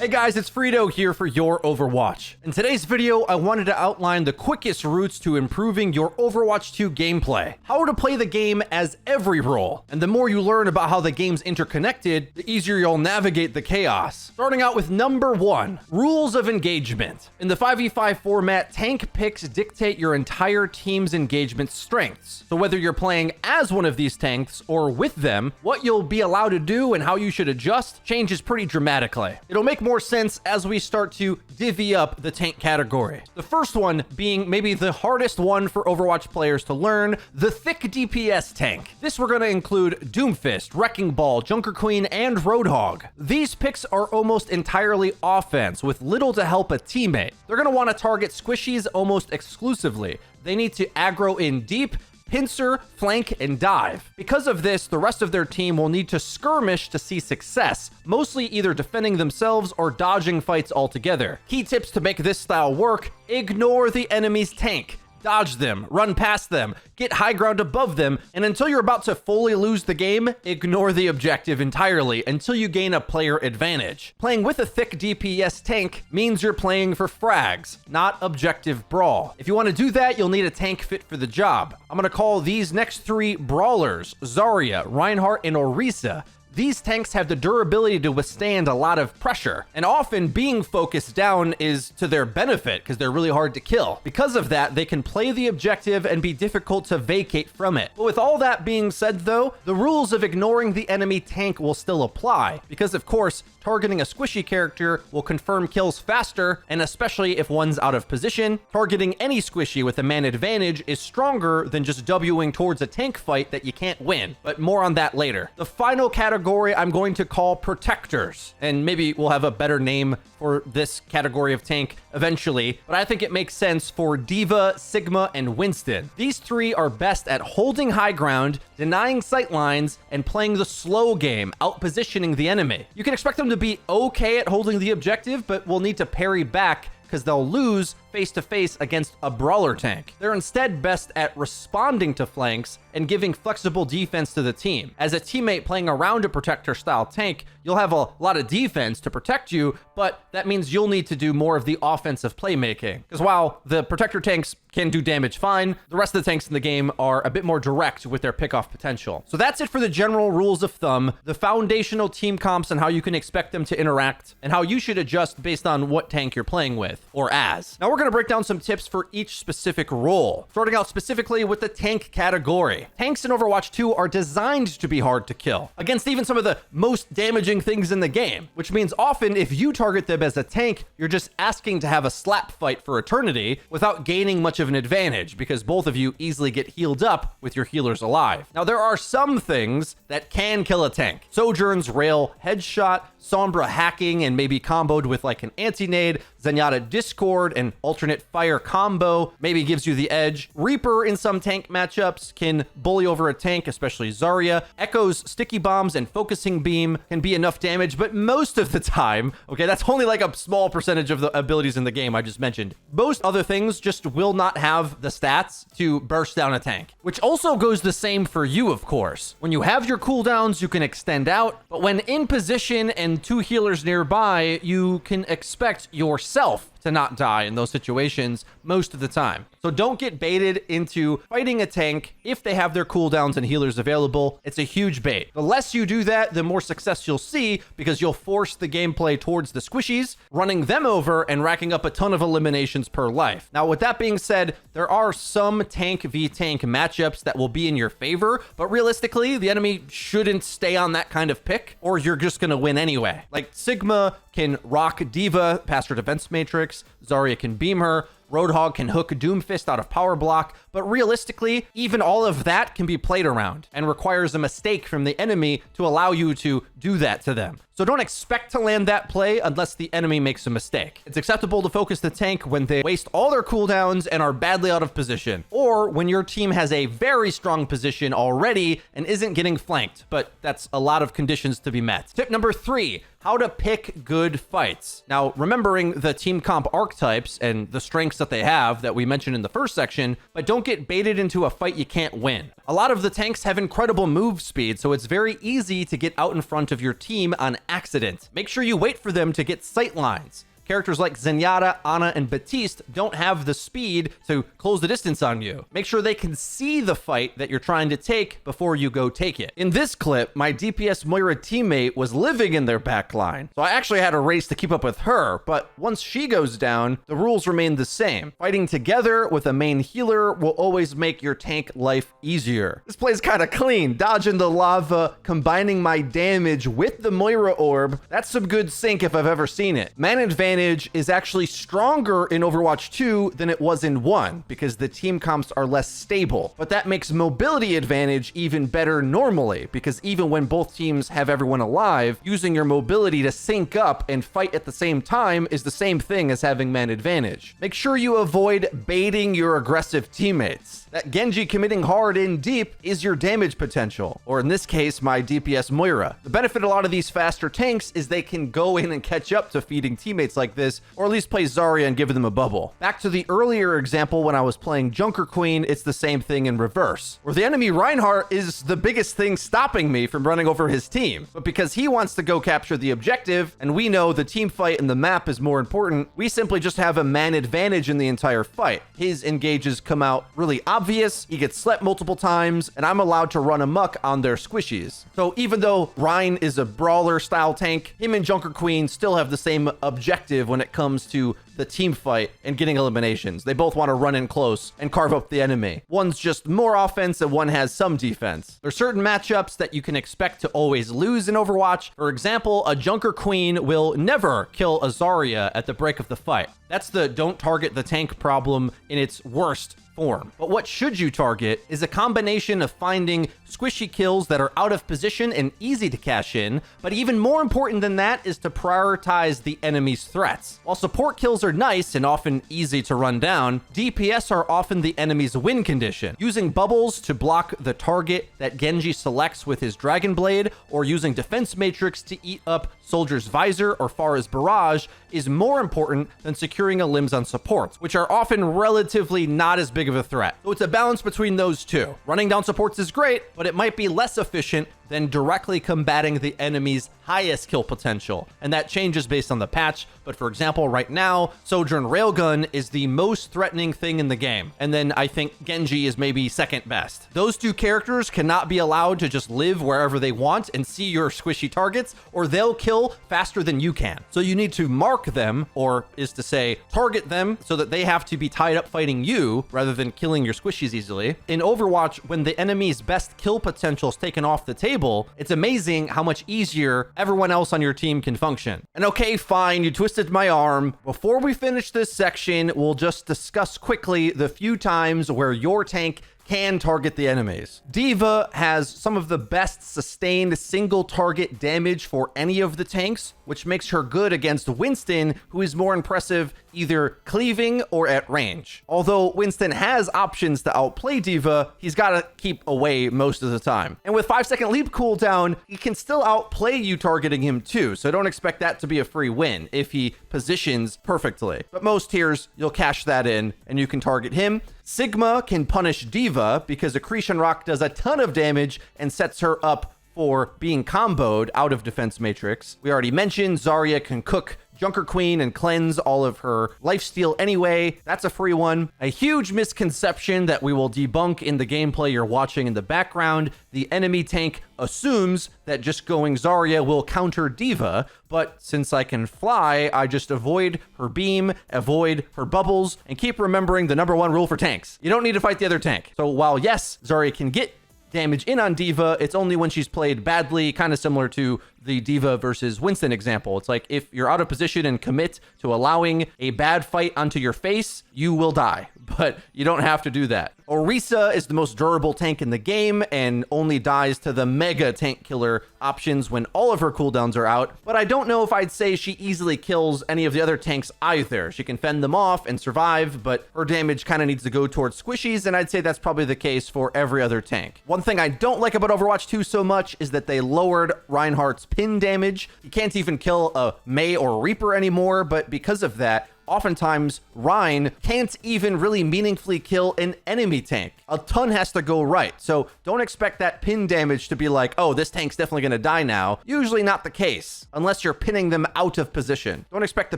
Hey guys, it's Frito here for your Overwatch. In today's video, I wanted to outline the quickest routes to improving your Overwatch 2 gameplay, how to play the game as every role, and the more you learn about how the game's interconnected, the easier you'll navigate the chaos. Starting out with number 1, rules of engagement. In the 5v5 format, tank picks dictate your entire team's engagement strengths. So whether you're playing as one of these tanks or with them, what you'll be allowed to do and how you should adjust changes pretty dramatically. It'll make more sense as we start to divvy up the tank category. The first one being maybe the hardest one for Overwatch players to learn, the Thicc DPS Tank. This we're going to include Doomfist, Wrecking Ball, Junker Queen, and Roadhog. These picks are almost entirely offense with little to help a teammate. They're going to want to target squishies almost exclusively. They need to aggro in deep, pincer, flank, and dive. Because of this, the rest of their team will need to skirmish to see success, mostly either defending themselves or dodging fights altogether. Key tips to make this style work: ignore the enemy's tank. Dodge them, run past them, get high ground above them, and until you're about to fully lose the game, ignore the objective entirely until you gain a player advantage. Playing with a Thicc DPS tank means you're playing for frags, not objective brawl. If you want to do that, you'll need a tank fit for the job. I'm going to call these next 3 Brawlers: Zarya, Reinhardt, and Orisa. These tanks have the durability to withstand a lot of pressure, and often being focused down is to their benefit because they're really hard to kill. Because of that, they can play the objective and be difficult to vacate from it. But with all that being said though, the rules of ignoring the enemy tank will still apply, because of course, targeting a squishy character will confirm kills faster, and especially if one's out of position, targeting any squishy with a man advantage is stronger than just Wing towards a tank fight that you can't win. But more on that later. The final category I'm going to call protectors, and maybe we'll have a better name for this category of tank eventually, but I think it makes sense for D.Va, Sigma, and Winston. These 3 are best at holding high ground, denying sight lines, and playing the slow game, out-positioning the enemy. You can expect them to be okay at holding the objective, but will need to parry back because they'll lose face-to-face against a Brawler tank. They're instead best at responding to flanks and giving flexible defense to the team. As a teammate playing around a protector-style tank, you'll have a lot of defense to protect you, but that means you'll need to do more of the offensive playmaking. Because while the protector tanks can do damage fine, the rest of the tanks in the game are a bit more direct with their pickoff potential. So that's it for the general rules of thumb, the foundational team comps and how you can expect them to interact, and how you should adjust based on what tank you're playing with, or as. Now we're going to break down some tips for each specific role, starting out specifically with the tank category. Tanks in Overwatch 2 are designed to be hard to kill, against even some of the most damaging things in the game, which means often if you target them as a tank, you're just asking to have a slap fight for eternity without gaining much of an advantage, because both of you easily get healed up with your healers alive. Now there are some things that can kill a tank. Sojourn's Rail Headshot, Sombra hacking and maybe comboed with like an anti-nade, Zenyatta Discord and alternate fire combo maybe gives you the edge. Reaper in some tank matchups can bully over a tank, especially Zarya. Echo's sticky bombs and focusing beam can be enough damage, but most of the time, okay, that's only like a small percentage of the abilities in the game I just mentioned. Most other things just will not have the stats to burst down a tank, which also goes the same for you, of course. When you have your cooldowns, you can extend out, but when in position and 2 healers nearby, you can expect yourself to not die in those situations most of the time. So don't get baited into fighting a tank if they have their cooldowns and healers available. It's a huge bait. The less you do that, the more success you'll see, because you'll force the gameplay towards the squishies, running them over and racking up a ton of eliminations per life. Now, with that being said, there are some tank v tank matchups that will be in your favor, but realistically, the enemy shouldn't stay on that kind of pick, or you're just gonna win anyway. Like Sigma can rock D.Va past her defense matrix, Zarya can beam her, Roadhog can hook Doomfist out of power block, but realistically, even all of that can be played around and requires a mistake from the enemy to allow you to do that to them. So don't expect to land that play unless the enemy makes a mistake. It's acceptable to focus the tank when they waste all their cooldowns and are badly out of position, or when your team has a very strong position already and isn't getting flanked, but that's a lot of conditions to be met. Tip number 3, how to pick good fights. Now, remembering the team comp archetypes and the strengths that they have that we mentioned in the first section, but don't get baited into a fight you can't win. A lot of the tanks have incredible move speed, so it's very easy to get out in front of your team on accident. Make sure you wait for them to get sight lines. Characters like Zenyatta, Ana, and Baptiste don't have the speed to close the distance on you. Make sure they can see the fight that you're trying to take before you go take it. In this clip, my DPS Moira teammate was living in their backline, so I actually had a race to keep up with her, but once she goes down, the rules remain the same. Fighting together with a main healer will always make your tank life easier. This play's kind of clean. Dodging the lava, combining my damage with the Moira orb. That's some good sync if I've ever seen it. Man advantage is actually stronger in Overwatch 2 than it was in 1 because the team comps are less stable. But that makes mobility advantage even better normally because even when both teams have everyone alive, using your mobility to sync up and fight at the same time is the same thing as having man advantage. Make sure you avoid baiting your aggressive teammates. That Genji committing hard in deep is your damage potential, or in this case, my DPS Moira. The benefit of a lot of these faster tanks is they can go in and catch up to feeding teammates like this, or at least play Zarya and give them a bubble. Back to the earlier example when I was playing Junker Queen, it's the same thing in reverse, where the enemy Reinhardt is the biggest thing stopping me from running over his team. But because he wants to go capture the objective, and we know the team fight and the map is more important, we simply just have a man advantage in the entire fight. His engages come out really obvious, he gets slept multiple times, and I'm allowed to run amok on their squishies. So even though Rein is a brawler style tank, him and Junker Queen still have the same objective when it comes to the team fight and getting eliminations. They both want to run in close and carve up the enemy. One's just more offense and one has some defense. There's certain matchups that you can expect to always lose in Overwatch. For example, a Junker Queen will never kill a Zarya at the break of the fight. That's the don't target the tank problem in its worst form. But what should you target is a combination of finding squishy kills that are out of position and easy to cash in, but even more important than that is to prioritize the enemy's threats. While support kills are nice and often easy to run down, DPS are often the enemy's win condition. Using bubbles to block the target that Genji selects with his Dragon Blade, or using Defense Matrix to eat up Soldier's Visor or Pharah's Barrage is more important than securing a limbs on supports, which are often relatively not as big of a threat. So it's a balance between those two. Running down supports is great, but it might be less efficient than directly combating the enemy's highest kill potential. And that changes based on the patch. But for example, right now, Sojourn Railgun is the most threatening thing in the game. And then I think Genji is maybe second best. Those two characters cannot be allowed to just live wherever they want and see your squishy targets, or they'll kill faster than you can. So you need to mark them, or is to say, target them so that they have to be tied up fighting you rather than killing your squishies easily. In Overwatch, when the enemy's best kill potential is taken off the table, it's amazing how much easier everyone else on your team can function. And okay, fine, you twisted my arm. Before we finish this section, we'll just discuss quickly the few times where your tank can target the enemies. D.Va has some of the best sustained single target damage for any of the tanks, which makes her good against Winston, who is more impressive either cleaving or at range. Although Winston has options to outplay D.Va, he's got to keep away most of the time. And with 5-second leap cooldown, he can still outplay you targeting him too, so don't expect that to be a free win if he positions perfectly. But most tiers, you'll cash that in and you can target him. Sigma can punish D.Va because Accretion Rock does a ton of damage and sets her up for being comboed out of Defense Matrix. We already mentioned Zarya can cook Junker Queen and cleanse all of her lifesteal anyway. That's a free one. A huge misconception that we will debunk in the gameplay you're watching in the background. The enemy tank assumes that just going Zarya will counter D.Va, but since I can fly, I just avoid her beam, avoid her bubbles, and keep remembering the number one rule for tanks. You don't need to fight the other tank. So while yes, Zarya can get damage in on D.Va, it's only when she's played badly, kind of similar to the D.Va versus Winston example. It's like if you're out of position and commit to allowing a bad fight onto your face, you will die, but you don't have to do that. Orisa is the most durable tank in the game and only dies to the mega tank killer options when all of her cooldowns are out, but I don't know if I'd say she easily kills any of the other tanks either. She can fend them off and survive, but her damage kind of needs to go towards squishies, and I'd say that's probably the case for every other tank. One thing I don't like about Overwatch 2 so much is that they lowered Reinhardt's pin damage. You can't even kill a Mei or Reaper anymore, but because of that, oftentimes Rein can't even really meaningfully kill an enemy tank. A ton has to go right. So don't expect that pin damage to be like, oh, this tank's definitely going to die now. Usually not the case, unless you're pinning them out of position. Don't expect the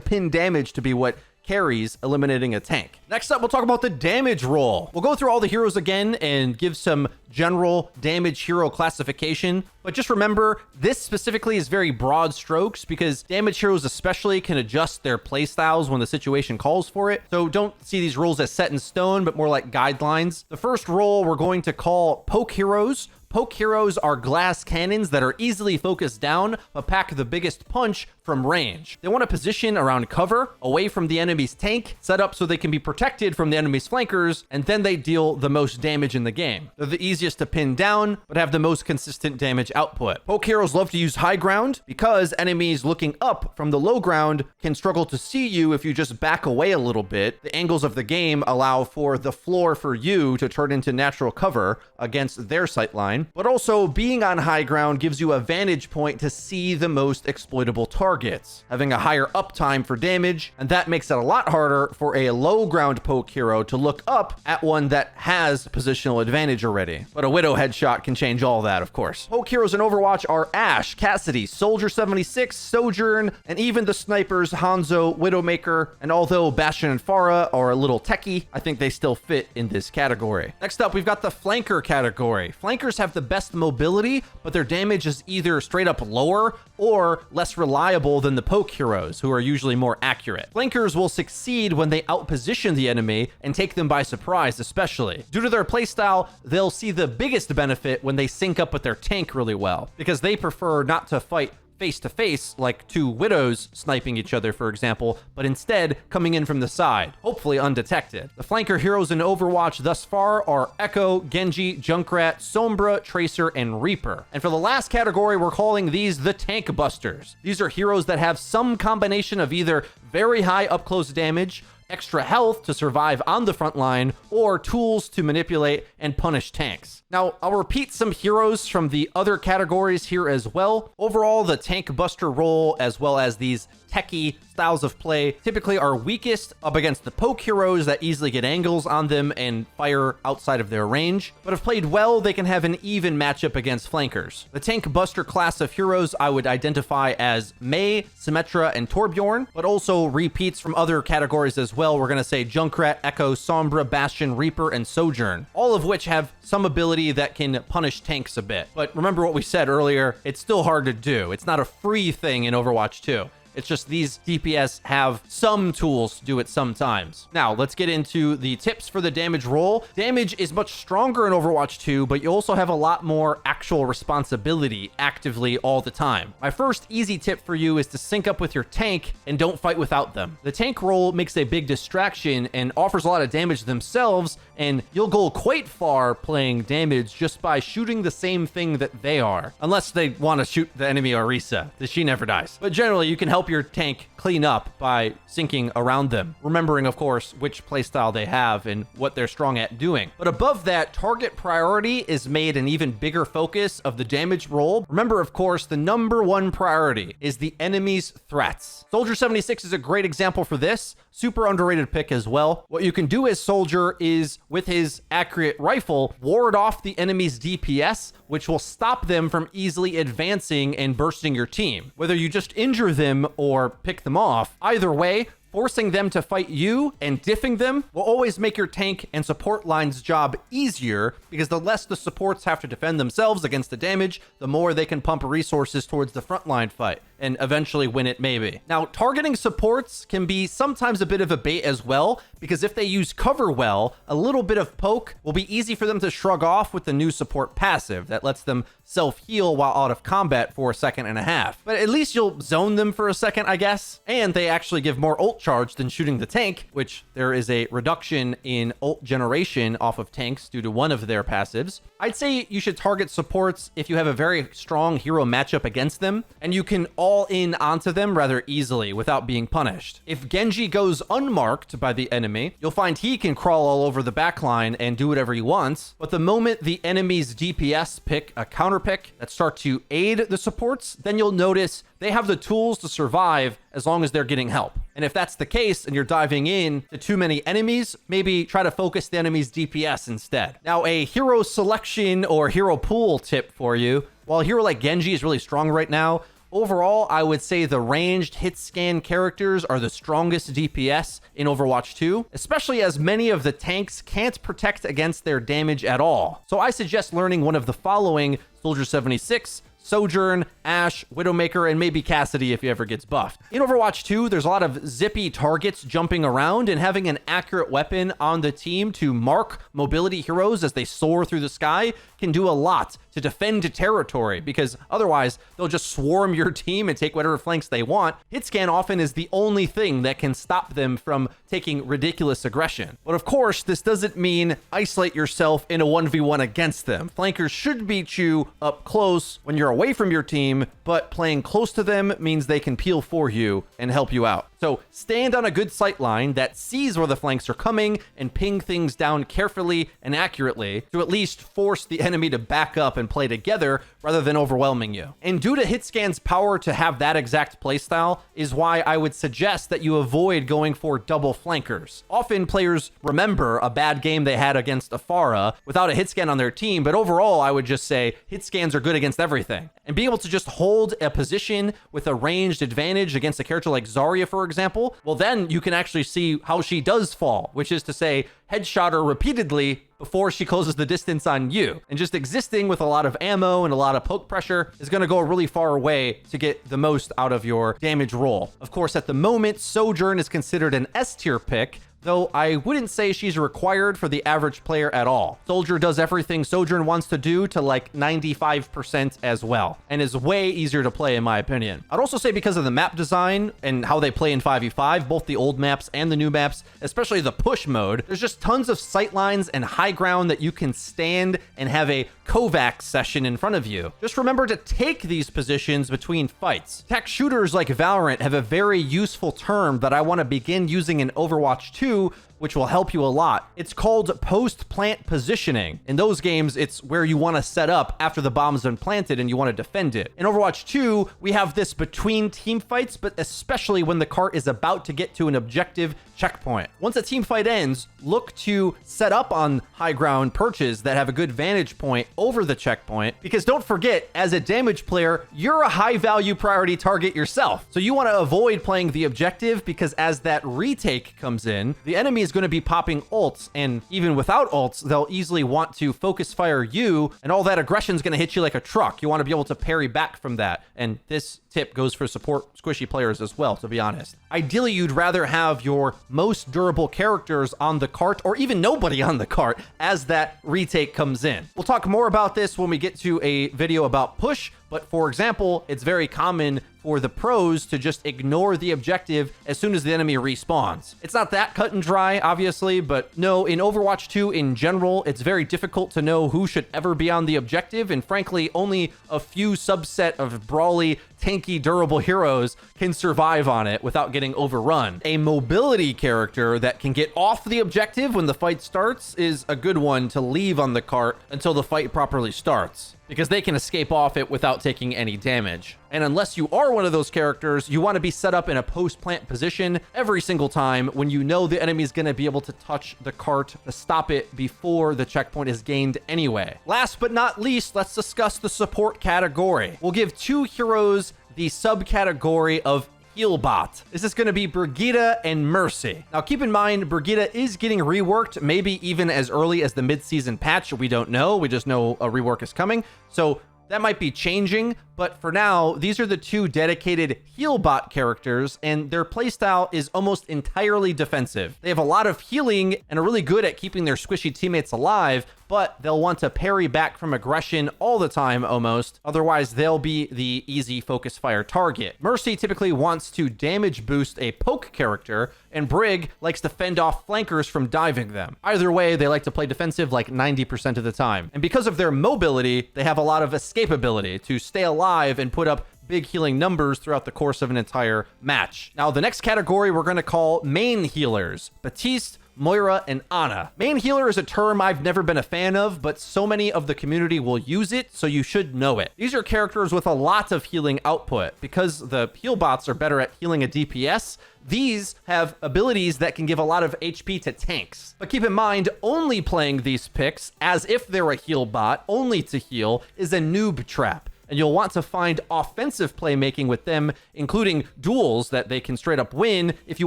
pin damage to be what carries eliminating a tank. Next up, we'll talk about the damage roll. We'll go through all the heroes again and give some general damage hero classification, but just remember, this specifically is very broad strokes because damage heroes especially can adjust their playstyles when the situation calls for it. So don't see these rules as set in stone, but more like guidelines. The first role we're going to call poke heroes. Poke heroes are glass cannons that are easily focused down, but pack the biggest punch from range. They want to position around cover, away from the enemy's tank, set up so they can be protected from the enemy's flankers, and then they deal the most damage in the game. They're the easiest to pin down, but have the most consistent damage output. Poke heroes love to use high ground because enemies looking up from the low ground can struggle to see you if you just back away a little bit. The angles of the game allow for the floor for you to turn into natural cover against their sightline. But also, being on high ground gives you a vantage point to see the most exploitable targets, having a higher uptime for damage, and that makes it a lot harder for a low ground poke hero to look up at one that has positional advantage already. But a Widow headshot can change all that, of course. Poke heroes in Overwatch are Ashe, Cassidy, Soldier 76, Sojourn, and even the snipers Hanzo, Widowmaker, and although Bastion and Pharah are a little techie, I think they still fit in this category. Next up, we've got the flanker category. Flankers have the best mobility, but their damage is either straight up lower or less reliable than the poke heroes, who are usually more accurate. Flankers will succeed when they outposition the enemy and take them by surprise, especially. Due to their playstyle, they'll see the biggest benefit when they sync up with their tank really well, because they prefer not to fight face to face like two Widows sniping each other, for example, but instead coming in from the side, hopefully undetected. The flanker heroes in Overwatch thus far are Echo, Genji, Junkrat, Sombra, Tracer, and Reaper. And for the last category, we're calling these the Tank Busters. These are heroes that have some combination of either very high up close damage, extra health to survive on the front line, or tools to manipulate and punish tanks. Now, I'll repeat some heroes from the other categories here as well. Overall, the Tank Buster role, as well as these techie styles of play, typically are weakest up against the poke heroes that easily get angles on them and fire outside of their range. But if played well, they can have an even matchup against flankers. The Tank Buster class of heroes I would identify as Mei, Symmetra, and Torbjorn, but also repeats from other categories as well. We're going to say Junkrat, Echo, Sombra, Bastion, Reaper, and Sojourn, all of which have some ability that can punish tanks a bit. But remember what we said earlier, it's still hard to do. It's not a free thing in Overwatch 2. It's just these DPS have some tools to do it sometimes. Now, let's get into the tips for the damage roll. Damage is much stronger in Overwatch 2, but you also have a lot more actual responsibility actively all the time. My first easy tip for you is to sync up with your tank and don't fight without them. The tank roll makes a big distraction and offers a lot of damage themselves, and you'll go quite far playing damage just by shooting the same thing that they are. Unless they want to shoot the enemy Orisa, that she never dies. But generally, you can help your tank clean up by syncing around them, remembering, of course, which playstyle they have and what they're strong at doing. But above that, target priority is made an even bigger focus of the damage roll. Remember, of course, the number one priority is the enemy's threats. Soldier 76 is a great example for this. Super underrated pick as well. What you can do as Soldier is, with his accurate rifle, ward off the enemy's DPS, which will stop them from easily advancing and bursting your team. Whether you just injure them or pick them off, either way, forcing them to fight you and diffing them will always make your tank and support line's job easier, because the less the supports have to defend themselves against the damage, the more they can pump resources towards the frontline fight and eventually win it maybe. Now, targeting supports can be sometimes a bit of a bait as well, because if they use cover well, a little bit of poke will be easy for them to shrug off with the new support passive that lets them self-heal while out of combat for a second and a half. But at least you'll zone them for a second, I guess. And they actually give more ult charge than shooting the tank, which there is a reduction in ult generation off of tanks due to one of their passives. I'd say you should target supports if you have a very strong hero matchup against them, and you can all in onto them rather easily without being punished. If Genji goes unmarked by the enemy, you'll find he can crawl all over the backline and do whatever he wants, but the moment the enemy's DPS pick a counter pick that start to aid the supports, then you'll notice they have the tools to survive as long as they're getting help. And if that's the case and you're diving in to too many enemies, maybe try to focus the enemy's DPS instead. Now, a hero selection or hero pool tip for you. While a hero like Genji is really strong right now, overall, I would say the ranged Hitscan characters are the strongest DPS in Overwatch 2, especially as many of the tanks can't protect against their damage at all. So I suggest learning one of the following: Soldier 76, Sojourn, Ashe, Widowmaker, and maybe Cassidy if he ever gets buffed. In Overwatch 2, there's a lot of zippy targets jumping around, and having an accurate weapon on the team to mark mobility heroes as they soar through the sky can do a lot to defend territory, because otherwise they'll just swarm your team and take whatever flanks they want. Hitscan often is the only thing that can stop them from taking ridiculous aggression. But of course, this doesn't mean isolate yourself in a 1v1 against them. Flankers should beat you up close when you're away from your team, but playing close to them means they can peel for you and help you out. So stand on a good sight line that sees where the flanks are coming and ping things down carefully and accurately to at least force the enemy to back up and play together rather than overwhelming you. And due to Hitscan's power to have that exact playstyle is why I would suggest that you avoid going for double flankers. Often players remember a bad game they had against Afara without a Hitscan on their team, but overall I would just say Hitscans are good against everything. And being able to just hold a position with a ranged advantage against a character like Zarya, for example, well, then you can actually see how she does fall, which is to say, headshot her repeatedly before she closes the distance on you. And just existing with a lot of ammo and a lot of poke pressure is going to go a really far way to get the most out of your damage roll. Of course, at the moment, Sojourn is considered an S tier pick, though I wouldn't say she's required for the average player at all. Soldier does everything Sojourn wants to do to like 95% as well, and is way easier to play in my opinion. I'd also say because of the map design and how they play in 5v5, both the old maps and the new maps, especially the push mode, there's just tons of sight lines and high ground that you can stand and have a Kovac session in front of you. Just remember to take these positions between fights. Tech shooters like Valorant have a very useful term that I want to begin using in Overwatch 2, which will help you a lot. It's called post-plant positioning. In those games, it's where you want to set up after the bomb's been planted and you want to defend it. In Overwatch 2, we have this between team fights, but especially when the cart is about to get to an objective checkpoint. Once a team fight ends, look to set up on high ground perches that have a good vantage point over the checkpoint, because don't forget, as a damage player, you're a high value priority target yourself. So you want to avoid playing the objective, because as that retake comes in, the enemy is going to be popping ults, and even without ults, they'll easily want to focus fire you, and all that aggression is going to hit you like a truck. You want to be able to parry back from that, and this tip goes for support squishy players as well, to be honest. Ideally, you'd rather have your most durable characters on the cart, or even nobody on the cart, as that retake comes in. We'll talk more about this when we get to a video about push, but for example, it's very common for the pros to just ignore the objective as soon as the enemy respawns. It's not that cut and dry, obviously, but no, in Overwatch 2 in general, it's very difficult to know who should ever be on the objective, and frankly, only a few subset of brawly, tanky, durable heroes can survive on it without getting overrun. A mobility character that can get off the objective when the fight starts is a good one to leave on the cart until the fight properly starts, because they can escape off it without taking any damage. And unless you are one of those characters, you want to be set up in a post-plant position every single time when you know the enemy is going to be able to touch the cart to stop it before the checkpoint is gained anyway. Last but not least, let's discuss the support category. We'll give two heroes the subcategory of Healbot. This is going to be Brigitte and Mercy. Now, keep in mind, Brigitte is getting reworked, maybe even as early as the mid-season patch. We don't know. We just know a rework is coming. So that might be changing, but for now, these are the two dedicated Healbot characters, and their playstyle is almost entirely defensive. They have a lot of healing and are really good at keeping their squishy teammates alive, but they'll want to parry back from aggression all the time almost. Otherwise, they'll be the easy focus fire target. Mercy typically wants to damage boost a poke character, and Brig likes to fend off flankers from diving them. Either way, they like to play defensive like 90% of the time. And because of their mobility, they have a lot of escapability to stay alive and put up big healing numbers throughout the course of an entire match. Now, the next category we're going to call main healers: Baptiste, Moira, and Ana. Main healer is a term I've never been a fan of, but so many of the community will use it, so you should know it. These are characters with a lot of healing output. Because the heal bots are better at healing a DPS, these have abilities that can give a lot of HP to tanks. But keep in mind, only playing these picks as if they're a heal bot, only to heal, is a noob trap. And you'll want to find offensive playmaking with them, including duels that they can straight up win if you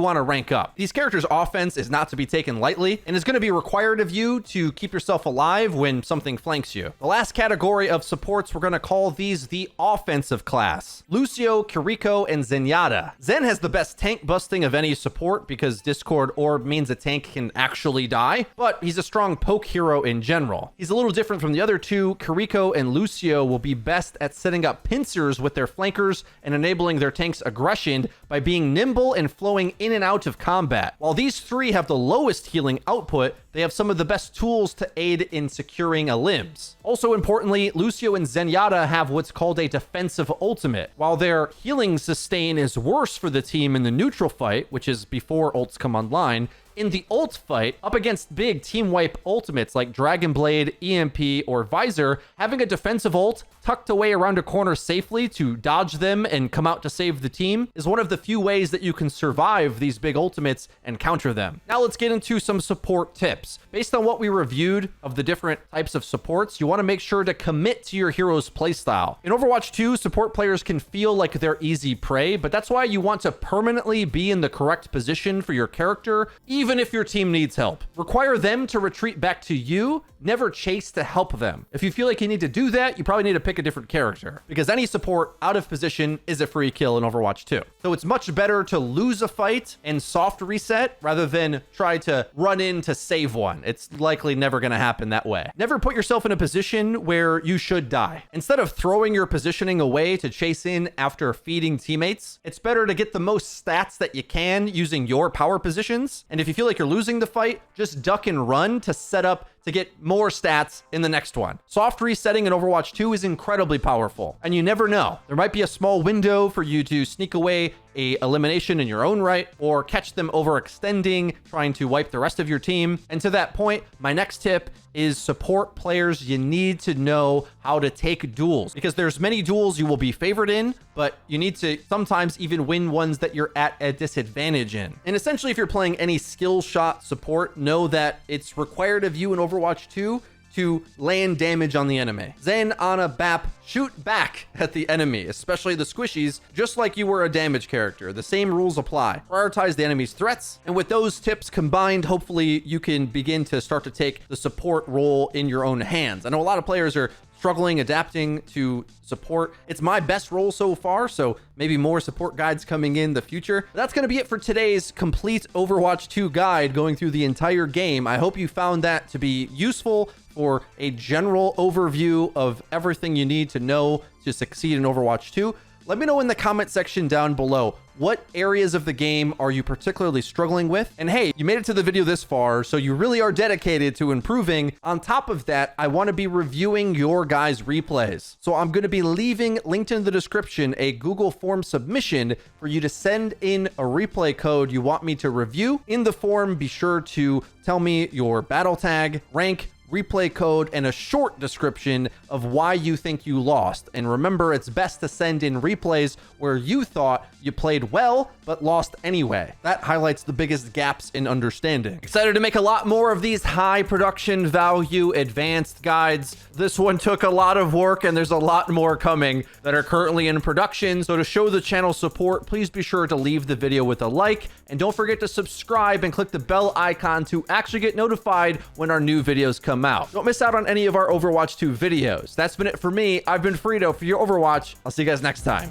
want to rank up. These characters' offense is not to be taken lightly and is going to be required of you to keep yourself alive when something flanks you. The last category of supports, we're going to call these the offensive class. Lucio, Kiriko, and Zenyatta. Zen has the best tank busting of any support because Discord Orb means a tank can actually die, but he's a strong poke hero in general. He's a little different from the other two. Kiriko and Lucio will be best at setting up pincers with their flankers and enabling their tank's aggression by being nimble and flowing in and out of combat. While these three have the lowest healing output, they have some of the best tools to aid in securing a limbs. Also importantly, Lucio and Zenyatta have what's called a defensive ultimate. While their healing sustain is worse for the team in the neutral fight, which is before ults come online, in the ult fight, up against big team wipe ultimates like Dragon Blade, EMP, or Visor, having a defensive ult tucked away around a corner safely to dodge them and come out to save the team is one of the few ways that you can survive these big ultimates and counter them. Now let's get into some support tips. Based on what we reviewed of the different types of supports, you want to make sure to commit to your hero's playstyle. In Overwatch 2, support players can feel like they're easy prey, but that's why you want to permanently be in the correct position for your character, even if your team needs help. Require them to retreat back to you, never chase to help them. If you feel like you need to do that, you probably need to pick a different character, because any support out of position is a free kill in Overwatch 2. So it's much better to lose a fight and soft reset rather than try to run in to save one. It's likely never going to happen that way. Never put yourself in a position where you should die. Instead of throwing your positioning away to chase in after feeding teammates, it's better to get the most stats that you can using your power positions. And if you feel like you're losing the fight, just duck and run to set up to get more stats in the next one. Soft resetting in Overwatch 2 is incredibly powerful, and you never know. There might be a small window for you to sneak away a elimination in your own right, or catch them overextending, trying to wipe the rest of your team. And to that point, my next tip is support players. You need to know how to take duels, because there's many duels you will be favored in, but you need to sometimes even win ones that you're at a disadvantage in. And essentially, if you're playing any skill shot support, know that it's required of you in Overwatch 2 to land damage on the enemy. Zen, Ana, Bap, shoot back at the enemy, especially the squishies, just like you were a damage character. The same rules apply. Prioritize the enemy's threats, and with those tips combined, hopefully you can begin to start to take the support role in your own hands. I know a lot of players are struggling adapting to support. It's my best role so far, so maybe more support guides coming in the future. But that's going to be it for today's complete Overwatch 2 guide going through the entire game. I hope you found that to be useful for a general overview of everything you need to know to succeed in Overwatch 2. Let me know in the comment section down below, what areas of the game are you particularly struggling with? And hey, you made it to the video this far, so you really are dedicated to improving. On top of that, I want to be reviewing your guys' replays. So I'm going to be leaving linked in the description a Google form submission for you to send in a replay code you want me to review. In the form, be sure to tell me your battle tag, rank, replay code, and a short description of why you think you lost. And remember, it's best to send in replays where you thought you played well but lost anyway. That highlights the biggest gaps in understanding. Excited to make a lot more of these high production value advanced guides. This one took a lot of work, and there's a lot more coming that are currently in production. So to show the channel support, please be sure to leave the video with a like, and don't forget to subscribe and click the bell icon to actually get notified when our new videos come out. Don't miss out on any of our Overwatch 2 videos. That's been it for me. I've been Frito for your Overwatch. I'll see you guys next time.